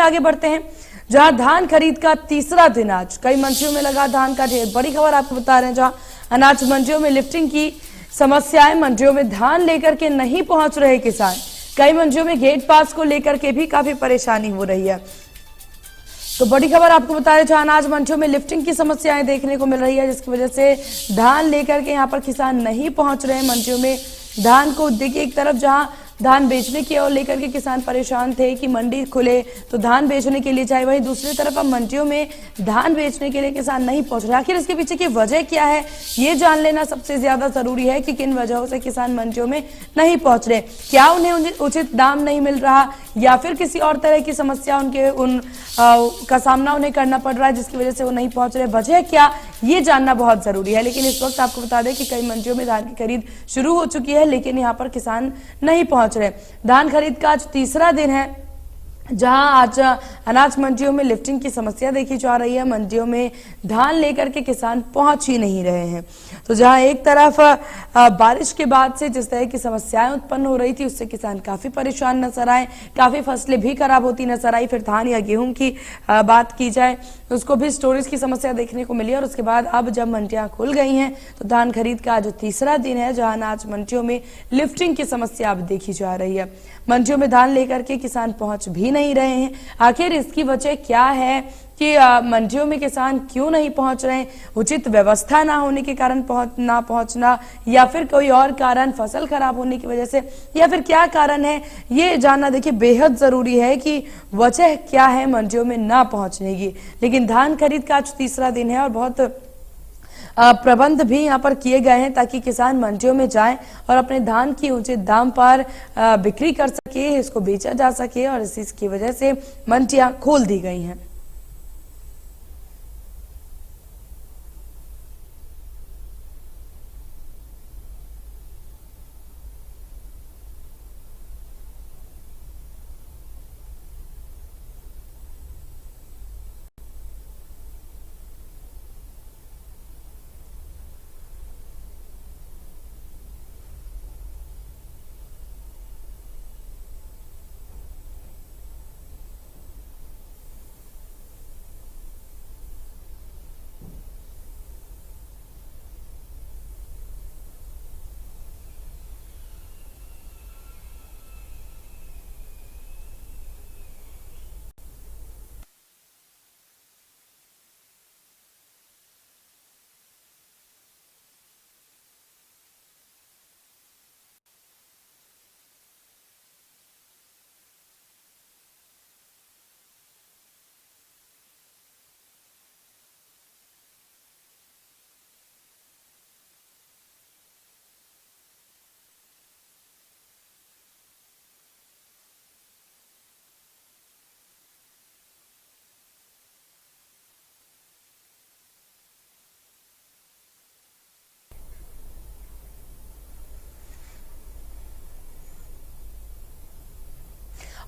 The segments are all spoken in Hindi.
आगे बढ़ते हैं, जहां धान खरीद का तीसरा दिन आज कई मंडियों में लगा धान का ढेर। बड़ी खबर आपको बता रहे हैं, जहां अनाज मंडियों में लिफ्टिंग की समस्याएं, मंडियों में धान लेकर के नहीं पहुंच रहे किसान। कई मंडियों में गेट पास को लेकर के भी काफी परेशानी हो रही है। तो बड़ी खबर आपको बता रहे, जहां अनाज मंडियों में लिफ्टिंग की समस्याएं देखने को मिल रही है, जिसकी वजह से धान लेकर के यहां पर किसान नहीं पहुंच रहे हैं मंडियों में धान को। देखिए, एक तरफ जहां धान बेचने की ओर लेकर के किसान परेशान थे कि मंडी खुले तो धान बेचने के लिए जाए, वहीं दूसरी तरफ अब मंडियों में धान बेचने के लिए किसान नहीं पहुंच रहे। आखिर इसके पीछे की वजह क्या है, ये जान लेना सबसे ज्यादा जरूरी है कि किन वजहों से किसान मंडियों में नहीं पहुंच रहे। क्या उन्हें उचित दाम नहीं मिल रहा, या फिर किसी और तरह की समस्या का सामना उन्हें करना पड़ रहा है जिसकी वजह से वो नहीं पहुंच रहे। वजह क्या, ये जानना बहुत जरूरी है। लेकिन इस वक्त आपको बता दें कि कई मंडियों में धान की खरीद शुरू हो चुकी है, लेकिन यहाँ पर किसान नहीं पहुंच रहे। धान खरीद का आज तीसरा दिन है, जहां आज अनाज मंडियों में लिफ्टिंग की समस्या देखी जा रही है। मंडियों में धान लेकर के किसान पहुंच ही नहीं रहे हैं। तो जहां एक तरफ बारिश के बाद से जिस तरह की समस्याएं उत्पन्न हो रही थी, उससे किसान काफी परेशान नजर आए, काफी फसलें भी खराब होती नजर आई। फिर धान या गेहूं की बात की जाए, उसको भी स्टोरेज की समस्या देखने को मिली। और उसके बाद अब जब मंडियां खुल गई हैं, तो धान खरीद का आज तीसरा दिन है, जहां अनाज मंडियों में लिफ्टिंग की समस्या अब देखी जा रही है। मंडियों में धान लेकर के किसान पहुंच भी नहीं रहे हैं। आखिर इसकी वजह क्या है कि मंडियों में किसान क्यों नहीं पहुंच रहे हैं? उचित व्यवस्था ना होने के कारण ना पहुंचना, या फिर कोई और कारण, फसल खराब होने की वजह से, या फिर क्या कारण है, ये जानना देखिए बेहद जरूरी है कि वजह क्या है मंडियों में ना पहुंचने की। लेकिन धान खरीद का आज तीसरा दिन है और बहुत प्रबंध भी यहाँ पर किए गए हैं ताकि किसान मंडियों में जाएं और अपने धान की उचित दाम पर बिक्री कर सके, इसको बेचा जा सके। और इसकी वजह से मंडियां खोल दी गई हैं।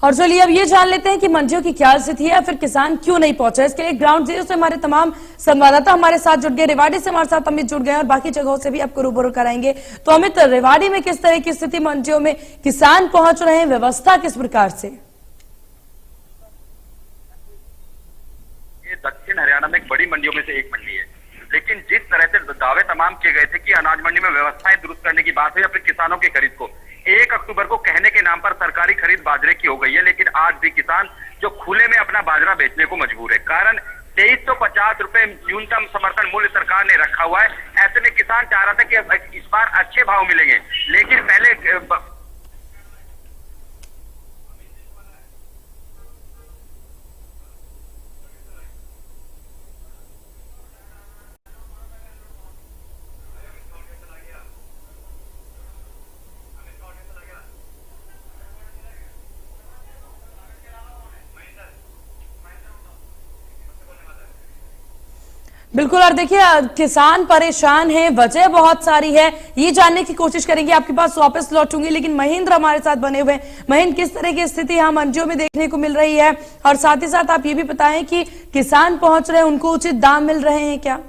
और चलिए अब ये जान लेते हैं कि मंडियों की क्या स्थिति है, फिर किसान क्यों नहीं पहुंचे। इसके लिए ग्राउंड जीरो से हमारे तमाम संवाददाता हमारे साथ जुड़ गए। रेवाड़ी से हमारे साथ अमित जुड़ गए और बाकी जगहों से भी आपको रूबरू कराएंगे। तो अमित, रेवाड़ी में किस तरह की स्थिति, मंडियों में किसान पहुंच रहे हैं, व्यवस्था किस प्रकार से? ये दक्षिण हरियाणा में एक बड़ी मंडियों में से एक मंडी है, लेकिन जिस तरह से दावे तमाम किए गए थे कि अनाज मंडी में व्यवस्थाएं दुरुस्त करने की बात है या फिर किसानों की खरीद को 1 अक्टूबर को कहने के नाम पर सरकारी खरीद बाजरे की हो गई है, लेकिन आज भी किसान जो खुले में अपना बाजरा बेचने को मजबूर है। कारण 2350 रुपए न्यूनतम समर्थन मूल्य सरकार ने रखा हुआ है। ऐसे में किसान चाह रहा था कि इस बार अच्छे भाव मिलेंगे, लेकिन पहले बिल्कुल। और देखिए, किसान परेशान हैं, वजह बहुत सारी है, ये जानने की कोशिश करेंगे। आपके पास वापस लौटूंगी, लेकिन महेंद्र हमारे साथ बने हुए हैं। महेंद्र, किस तरह की स्थिति यहाँ मंडियों में देखने को मिल रही है, और साथ ही साथ आप ये भी बताएं कि किसान पहुंच रहे हैं, उनको उचित दाम मिल रहे हैं क्या?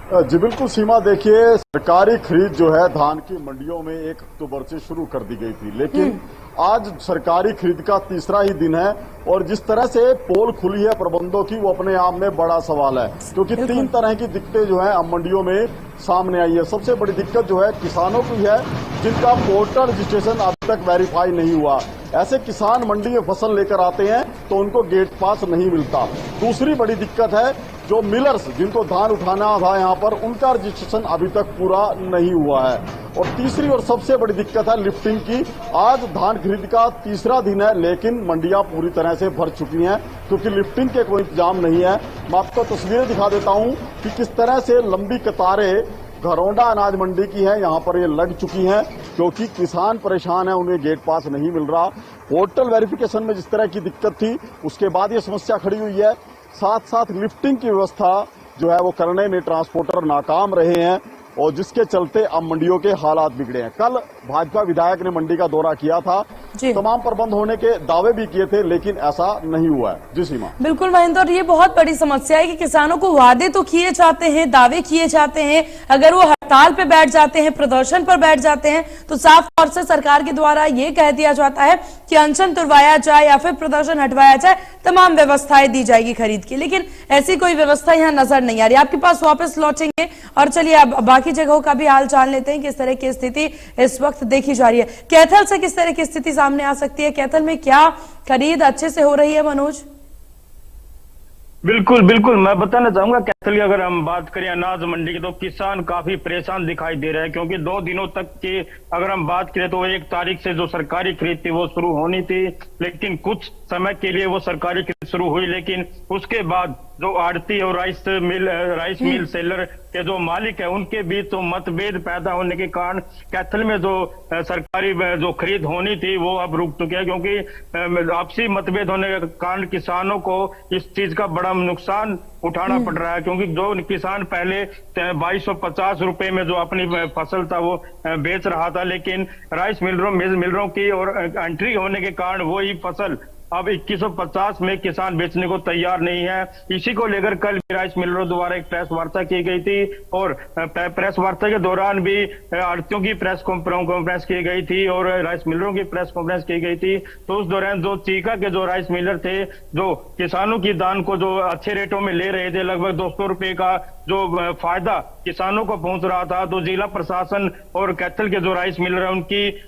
जी बिल्कुल सीमा, देखिए सरकारी खरीद जो है धान की मंडियों में 1 अक्टूबर से शुरू कर दी गई थी, लेकिन आज सरकारी खरीद का तीसरा ही दिन है और जिस तरह से पोल खुली है प्रबंधों की वो अपने आप में बड़ा सवाल है, क्योंकि 3 तरह की दिक्कतें जो है अब मंडियों में सामने आई है। सबसे बड़ी दिक्कत जो है किसानों की है जिनका पोर्टल रजिस्ट्रेशन अभी तक वेरीफाई नहीं हुआ। ऐसे किसान मंडी में फसल लेकर आते हैं तो उनको गेट पास नहीं मिलता। दूसरी बड़ी दिक्कत है जो मिलर्स जिनको धान उठाना था यहाँ पर, उनका रजिस्ट्रेशन अभी तक पूरा नहीं हुआ है। और तीसरी और सबसे बड़ी दिक्कत है लिफ्टिंग की। आज धान खरीद का तीसरा दिन है लेकिन मंडियां पूरी तरह से भर चुकी हैं क्योंकि लिफ्टिंग के कोई इंतजाम नहीं है। मैं आपको तस्वीरें दिखा देता हूं कि किस तरह से लंबी कतारें घरौंडा अनाज मंडी की है, यहाँ पर ये लग चुकी हैं क्योंकि किसान परेशान है, उन्हें गेट पास नहीं मिल रहा। पोर्टल वेरिफिकेशन में जिस तरह की दिक्कत थी उसके बाद ये समस्या खड़ी हुई है। साथ साथ लिफ्टिंग की व्यवस्था जो है वो करने में ट्रांसपोर्टर नाकाम रहे हैं और जिसके चलते अब मंडियों के हालात बिगड़े हैं। कल भाजपा विधायक ने मंडी का दौरा किया था, तमाम प्रबंध होने के दावे भी किए थे लेकिन ऐसा नहीं हुआ है। जी सीमा। बिल्कुल महेंद्र, और ये बहुत बड़ी समस्या है कि किसानों को वादे तो किए जाते हैं, दावे किए जाते हैं, अगर वो हड़ताल पे बैठ जाते हैं, प्रदर्शन पर बैठ जाते हैं तो साफ तौर से सरकार के द्वारा ये कह दिया जाता है कि अनशन तुड़वाया जाए या फिर प्रदर्शन हटवाया जाए, तमाम व्यवस्थाएं दी जाएगी खरीद की, लेकिन ऐसी कोई व्यवस्था यहाँ नजर नहीं आ रही। आपके पास वापस लौटेंगे और चलिए अब बाकी जगहों का भी हाल चाल लेते हैं, किस तरह की स्थिति इस वक्त देखी जा रही है। कैथल से किस तरह की स्थिति सामने आ सकती है? कैथल में क्या खरीद अच्छे से हो रही है मनोज? बिल्कुल बिल्कुल, मैं बताना चाहूंगा कैथल की अगर हम बात करें अनाज मंडी की तो किसान काफी परेशान दिखाई दे रहे हैं क्योंकि 2 दिनों तक की अगर हम बात करें तो 1 तारीख से जो सरकारी खरीद थी वो शुरू होनी थी, लेकिन कुछ समय के लिए वो सरकारी खरीद शुरू हुई, लेकिन उसके बाद जो आड़ती और राइस मिल सेलर के जो मालिक है उनके बीच तो मतभेद पैदा होने के कारण कैथल में जो सरकारी जो खरीद होनी थी वो अब रुक चुकी है क्योंकि आपसी मतभेद होने के कारण किसानों को इस चीज का बड़ा नुकसान उठाना पड़ रहा है क्योंकि जो किसान पहले 2250 रुपए में जो अपनी फसल था वो बेच रहा था, लेकिन राइस मिलरों की और एंट्री होने के कारण वो ही फसल अब 2150 में किसान बेचने को तैयार नहीं है। इसी को लेकर कल राइस मिलरों द्वारा एक प्रेस वार्ता की गई थी और प्रेस वार्ता के दौरान भी आड़तियों की प्रेस कॉन्फ्रेंस की गई थी और राइस मिलरों की प्रेस कॉन्फ्रेंस की गई थी। तो उस दौरान जो चीका के जो राइस मिलर थे जो किसानों की दान को जो अच्छे रेटों में ले रहे थे, लगभग 200 रुपए का जो फायदा किसानों को पहुंच रहा था, तो जिला प्रशासन और कैथल के जो राइस मिलर है उनकी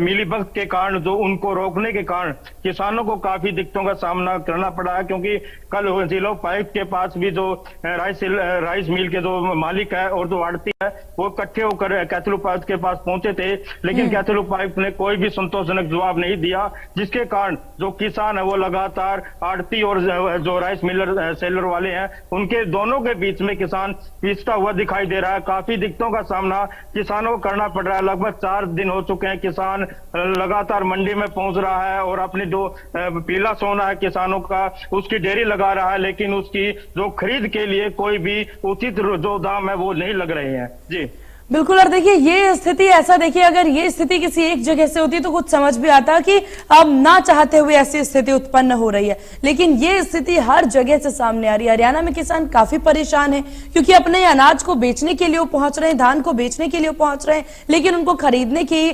मिलीभगत के कारण जो उनको रोकने के कारण किसानों को काफी दिक्कतों का सामना करना पड़ा है क्योंकि कल जिला उपायुक्त के पास भी जो राइस मिल के जो मालिक है और जो आड़ती है वो इकट्ठे होकर कैथल उपायुक्त के पास पहुंचे थे, लेकिन कैथल उपायुक्त ने कोई भी संतोषजनक जवाब नहीं दिया, जिसके कारण जो किसान है वो लगातार आड़ती और जो राइस मिलर सेलर वाले हैं उनके दोनों के बीच में किसान पिसता हुआ दिखाई दे रहा है। काफी दिक्कतों का सामना किसानों को करना पड़ रहा है। लगभग 4 दिन हो चुके हैं किसान लगातार मंडी में पहुंच रहा है और अपनी जो पीला सोना है किसानों का उसकी ढेरी लगा रहा है, लेकिन उसकी जो खरीद के लिए कोई भी उचित जो दाम है वो नहीं लग रहे हैं। जी बिल्कुल, और देखिए ये स्थिति ऐसा, देखिए अगर ये स्थिति किसी एक जगह से होती तो कुछ समझ भी आता कि अब ना चाहते हुए ऐसी स्थिति उत्पन्न हो रही है, लेकिन ये स्थिति हर जगह से सामने आ रही है। हरियाणा में किसान काफी परेशान है क्योंकि अपने अनाज को बेचने के लिए वो पहुंच रहे हैं, धान को बेचने के लिए पहुंच रहे हैं, लेकिन उनको खरीदने की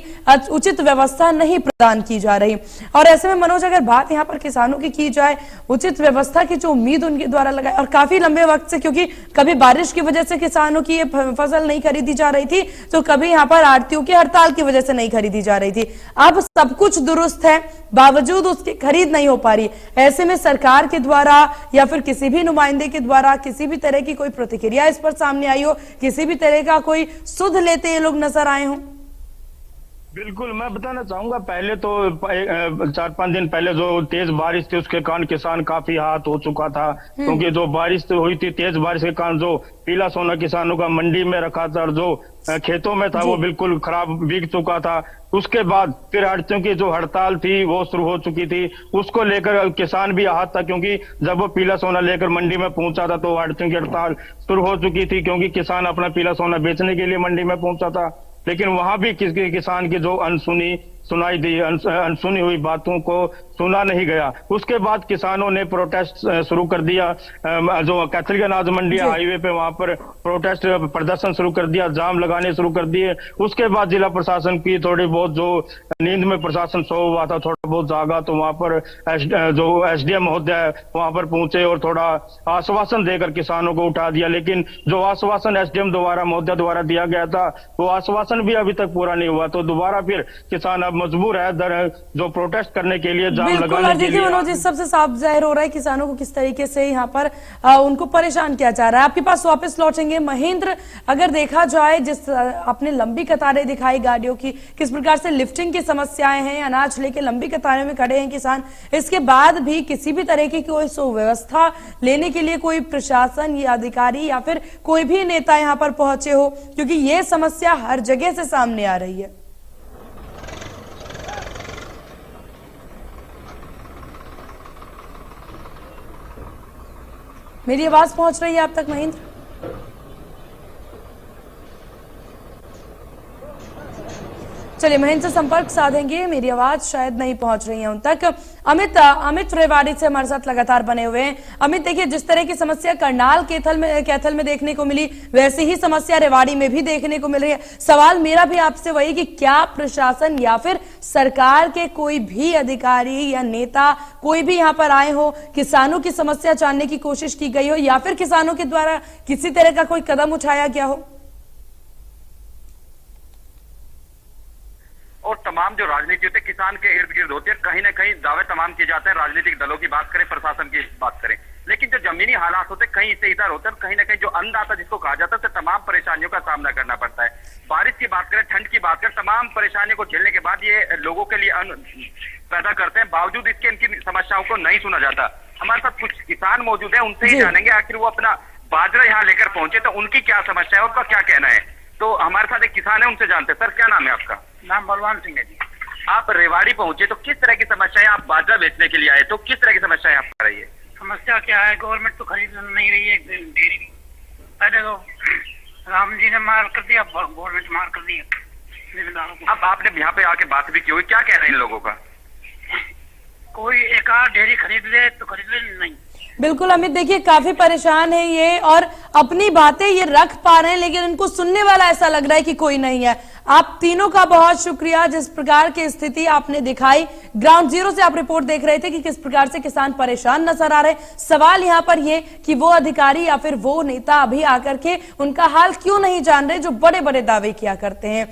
उचित व्यवस्था नहीं प्रदान की जा रही। और ऐसे में मनोज, अगर बात यहाँ पर किसानों की जाए, उचित व्यवस्था की जो उम्मीद उनके द्वारा लगाई और काफी लंबे वक्त से, क्योंकि कभी बारिश की वजह से किसानों की ये फसल नहीं खरीदी जा रही थी तो कभी यहाँ पर आड़तियों की हड़ताल की वजह से नहीं खरीदी जा रही थी। अब सब कुछ दुरुस्त है, बावजूद उसकी खरीद नहीं हो पा रही। ऐसे में सरकार के द्वारा या फिर किसी भी नुमाइंदे के द्वारा किसी भी तरह की कोई प्रतिक्रिया इस पर सामने आई हो, किसी भी तरह का कोई सुध लेते ये लोग नजर आए हों? बिल्कुल, मैं बताना चाहूंगा पहले तो 4-5 दिन पहले जो तेज बारिश थी उसके कारण किसान काफी हाथ हो चुका था क्योंकि जो बारिश हुई थी, तेज बारिश के कारण जो पीला सोना किसानों का मंडी में रखा था और जो खेतों में था वो बिल्कुल खराब बिक चुका था। उसके बाद फिर आड़तियों की जो हड़ताल थी वो शुरू हो चुकी थी, उसको लेकर किसान भी आहत था क्योंकि जब वो पीला सोना लेकर मंडी में पहुंचा था तो आड़तियों की हड़ताल शुरू हो चुकी थी क्योंकि किसान अपना पीला सोना बेचने के लिए मंडी में पहुंचा था, लेकिन वहां भी किसान की जो अनसुनी हुई बातों को सुना नहीं गया। उसके बाद किसानों ने प्रोटेस्ट शुरू कर दिया, जो कैथल अनाज मंडी हाईवे पे वहां पर प्रोटेस्ट प्रदर्शन शुरू कर दिया, जाम लगाने शुरू कर दिए। उसके बाद जिला प्रशासन की थोड़ी बहुत जो नींद में प्रशासन सो हुआ था, थोड़ा बहुत जागा, तो वहां पर जो एसडीएम महोदय वहां पर पहुंचे और थोड़ा आश्वासन देकर किसानों को उठा दिया। लेकिन जो आश्वासन एसडीएम द्वारा महोदय द्वारा दिया गया था वो आश्वासन भी अभी तक पूरा नहीं हुआ, तो दोबारा फिर किसान अब मजबूर है जो प्रोटेस्ट करने के लिए, जाम लगाने के लिए। मनोज, इस सबसे साफ जाहिर हो रहा है किसानों को किस तरीके से यहाँ पर उनको परेशान किया जा रहा है। आपके पास वापस लौटेंगे महेंद्र, अगर देखा जाए जिस आपने लंबी कतारें दिखाई गाड़ियों की, किस प्रकार से लिफ्टिंग की समस्याएं हैं, अनाज लेके लंबी कतारों में खड़े हैं किसान, इसके बाद भी किसी भी तरह की कोई सुव्यवस्था लेने के लिए कोई प्रशासन या अधिकारी या फिर कोई भी नेता यहाँ पर पहुंचे हो, क्योंकि ये समस्या हर जगह से सामने आ रही है। मेरी आवाज पहुंच रही है आप तक महेंद्र? चलिए महेंद्र से संपर्क साधेंगे, मेरी आवाज शायद नहीं पहुंच रही है उन तक। अमित रेवाड़ी से हमारे साथ लगातार बने हुए हैं। अमित, देखिए जिस तरह की समस्या करनाल कैथल में देखने को मिली, वैसी ही समस्या रेवाड़ी में भी देखने को मिल रही है। सवाल मेरा भी आपसे वही कि क्या प्रशासन या फिर सरकार के कोई भी अधिकारी या नेता कोई भी यहाँ पर आए हो, किसानों की समस्या जानने की कोशिश की गई हो या फिर किसानों के द्वारा किसी तरह का कोई कदम उठाया गया हो? और तमाम जो राजनीति होते किसान के इर्द गिर्द होती है, कहीं ना कहीं दावे तमाम किए जाते हैं, राजनीतिक दलों की बात करें, प्रशासन की बात करें, लेकिन जो जमीनी हालात होते कहीं से इधर होते हैं, कहीं ना कहीं जो अन्नदाता जिसको कहा जाता है, तमाम परेशानियों का सामना करना पड़ता है। बारिश की बात करें, ठंड की बात करें, तमाम परेशानियों को झेलने के बाद ये लोगों के लिए अन्न पैदा करते हैं, बावजूद इसके इनकी समस्याओं को नहीं सुना जाता। हमारे साथ कुछ किसान मौजूद है, उनसे ही जानेंगे आखिर वो अपना बाजरा यहाँ लेकर पहुंचे तो उनकी क्या समस्या है, उनका क्या कहना है। तो हमारे साथ एक किसान है, उनसे जानते हैं। सर, क्या नाम है आपका? नाम बलवान सिंह है जी। आप रेवाड़ी पहुंचे तो किस तरह की समस्या है? आप बाजरा बेचने के लिए आए तो किस तरह की समस्या है आप आ रही है? समस्या क्या है, गवर्नमेंट तो खरीद नहीं रही है डेयरी। पहले तो राम जी ने मार कर दिया, गवर्नमेंट मार कर दिया। अब आपने यहाँ पे आके बात भी की होगी, क्या कह रहे हैं इन लोगों का? कोई एक आध डेयरी खरीद ले तो खरीद ले, नहीं। बिल्कुल अमित, देखिए काफी परेशान है ये और अपनी बातें ये रख पा रहे हैं, लेकिन इनको सुनने वाला ऐसा लग रहा है कि कोई नहीं है। आप तीनों का बहुत शुक्रिया, जिस प्रकार की स्थिति आपने दिखाई, ग्राउंड जीरो से आप रिपोर्ट देख रहे थे कि किस प्रकार से किसान परेशान नजर आ रहे। सवाल यहाँ पर ये कि वो अधिकारी या फिर वो नेता अभी आकर के उनका हाल क्यों नहीं जान रहे जो बड़े बड़े दावे किया करते हैं।